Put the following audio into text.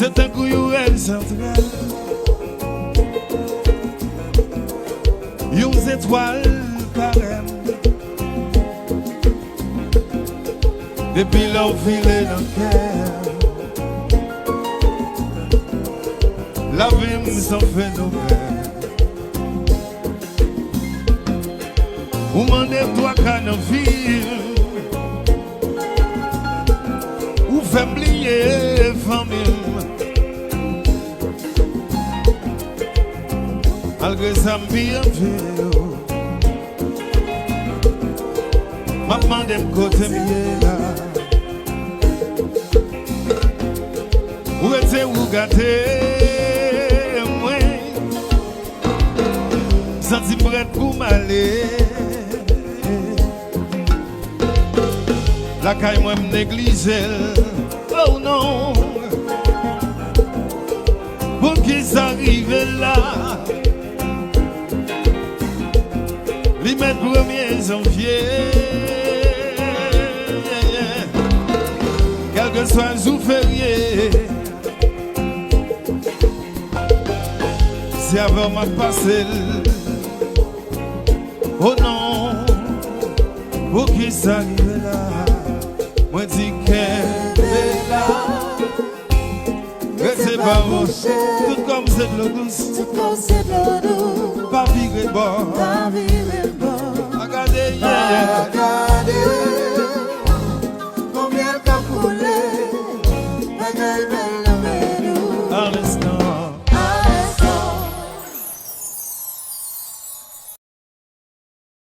C'est un couillou elle centrale. Une étoile carême. Depuis l'enfilé dans le cœur. La vie me s'en fait nouvelle. Ou m'en est toi qu'à nos filles. Ou fait oublier famille. Malgré ça bien vieux. Maman dem côté mieux là. Où était où gâté moi. Senti prête pour m'aller. La caille moi me négliger. Oh non. Pour qu'ils arrivent là. Les mettre 1er janvier. Quel que soit le jour férié. Si avant m'a passé. Oh non. Pour qu'ils arrivent là. Moi dis qu'elle est là. Restez pas rocher. Tout comme c'est de l'eau douce. Tout comme c'est de l'eau douce. Pas virer bord. Pas virer bord. Regardez, yeah, yeah. Regardez.